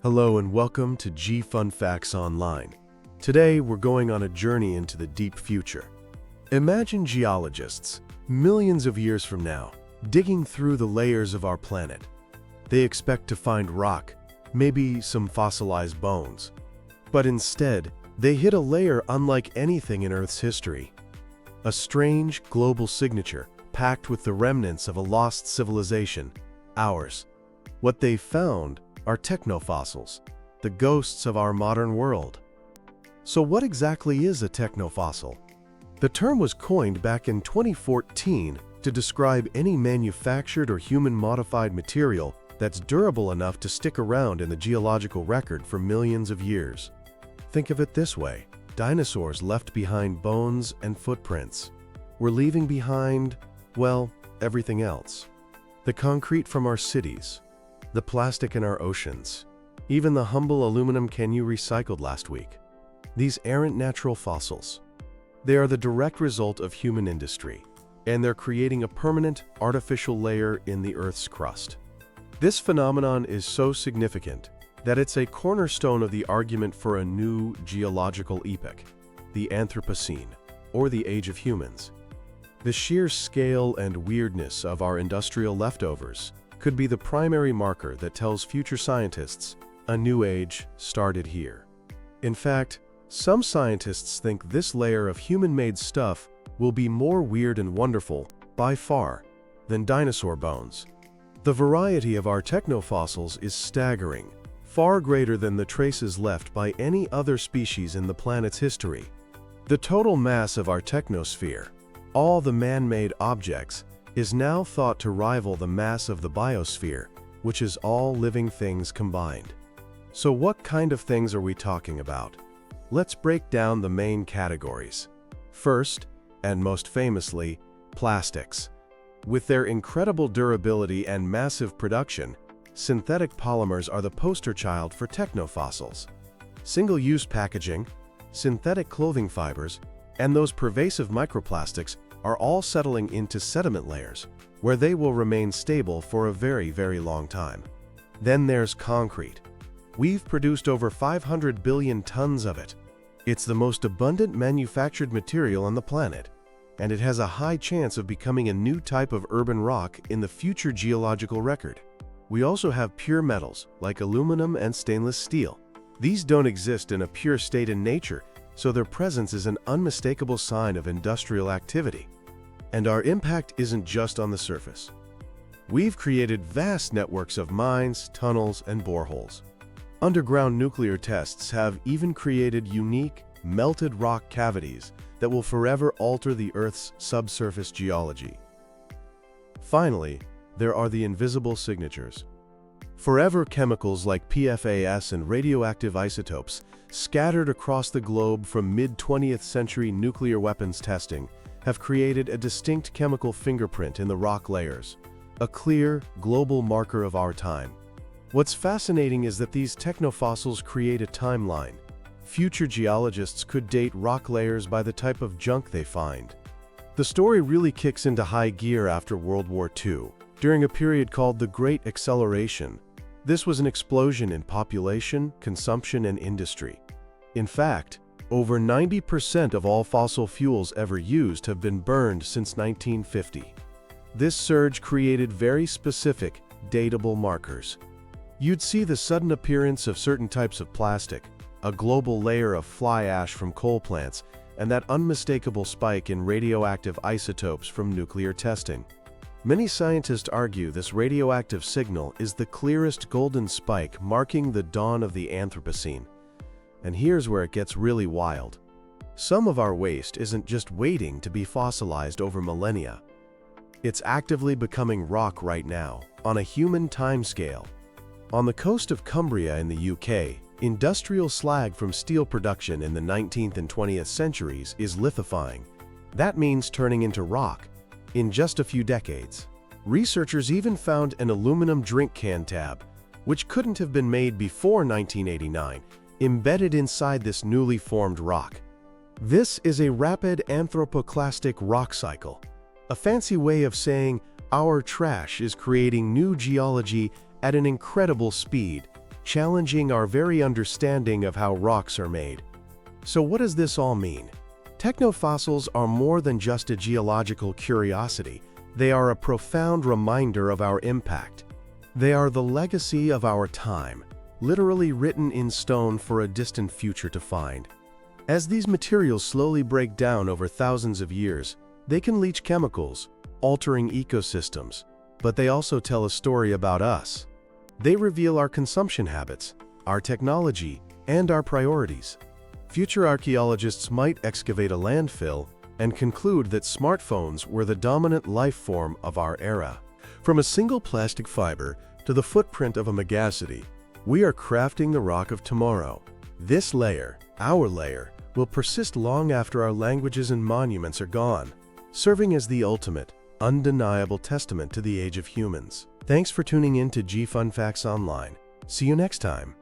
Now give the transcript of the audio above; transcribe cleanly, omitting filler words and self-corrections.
Hello and welcome to G Fun Facts Online. Today we're going on a journey into the deep future. Imagine geologists, millions of years from now, digging through the layers of our planet. They expect to find rock, maybe some fossilized bones. But instead, they hit a layer unlike anything in Earth's history. A strange global signature packed with the remnants of a lost civilization, ours. What they found are technofossils, the ghosts of our modern world. So what exactly is a technofossil? The term was coined back in 2014 to describe any manufactured or human-modified material that's durable enough to stick around in the geological record for millions of years. Think of it this way: dinosaurs left behind bones and footprints. We're leaving behind, well, everything else. The concrete from our cities, the plastic in our oceans, even the humble aluminum can you recycled last week. These aren't natural fossils. They are the direct result of human industry, and they're creating a permanent, artificial layer in the Earth's crust. This phenomenon is so significant that it's a cornerstone of the argument for a new geological epoch, the Anthropocene, or the Age of Humans. The sheer scale and weirdness of our industrial leftovers could be the primary marker that tells future scientists a new age started here. In fact, some scientists think this layer of human-made stuff will be more weird and wonderful, by far, than dinosaur bones. The variety of our technofossils is staggering, far greater than the traces left by any other species in the planet's history. The total mass of our technosphere, all the man-made objects, is now thought to rival the mass of the biosphere, which is all living things combined. So what kind of things are we talking about? Let's break down the main categories. First, and most famously, plastics. With their incredible durability and massive production, synthetic polymers are the poster child for technofossils. Single-use packaging, synthetic clothing fibers, and those pervasive microplastics are all settling into sediment layers, where they will remain stable for a very, very long time. Then there's concrete. We've produced over 500 billion tons of it. It's the most abundant manufactured material on the planet, and it has a high chance of becoming a new type of urban rock in the future geological record. We also have pure metals, like aluminum and stainless steel. These don't exist in a pure state in nature, so their presence is an unmistakable sign of industrial activity. And our impact isn't just on the surface. We've created vast networks of mines, tunnels, and boreholes. Underground nuclear tests have even created unique, melted rock cavities that will forever alter the Earth's subsurface geology. Finally, there are the invisible signatures. Forever chemicals like PFAS and radioactive isotopes scattered across the globe from mid-20th century nuclear weapons testing have created a distinct chemical fingerprint in the rock layers, a clear, global marker of our time. What's fascinating is that these technofossils create a timeline. Future geologists could date rock layers by the type of junk they find. The story really kicks into high gear after World War II, during a period called the Great Acceleration. This was an explosion in population, consumption, and industry. In fact, over 90% of all fossil fuels ever used have been burned since 1950. This surge created very specific, datable markers. You'd see the sudden appearance of certain types of plastic, a global layer of fly ash from coal plants, and that unmistakable spike in radioactive isotopes from nuclear testing. Many scientists argue this radioactive signal is the clearest golden spike marking the dawn of the Anthropocene. And here's where it gets really wild. Some of our waste isn't just waiting to be fossilized over millennia. It's actively becoming rock right now, on a human timescale. On the coast of Cumbria in the UK, industrial slag from steel production in the 19th and 20th centuries is lithifying. That means turning into rock in just a few decades. Researchers even found an aluminum drink can tab, which couldn't have been made before 1989, embedded inside this newly formed rock. This is a rapid anthropoclastic rock cycle, a fancy way of saying our trash is creating new geology at an incredible speed, challenging our very understanding of how rocks are made. So what does this all mean? Technofossils are more than just a geological curiosity. They are a profound reminder of our impact. They are the legacy of our time, literally written in stone for a distant future to find. As these materials slowly break down over thousands of years, they can leach chemicals, altering ecosystems, but they also tell a story about us. They reveal our consumption habits, our technology, and our priorities. Future archaeologists might excavate a landfill and conclude that smartphones were the dominant life form of our era. From a single plastic fiber to the footprint of a megacity, we are crafting the rock of tomorrow. This layer, our layer, will persist long after our languages and monuments are gone, serving as the ultimate, undeniable testament to the age of humans. Thanks for tuning in to Fun Facts Online. See you next time.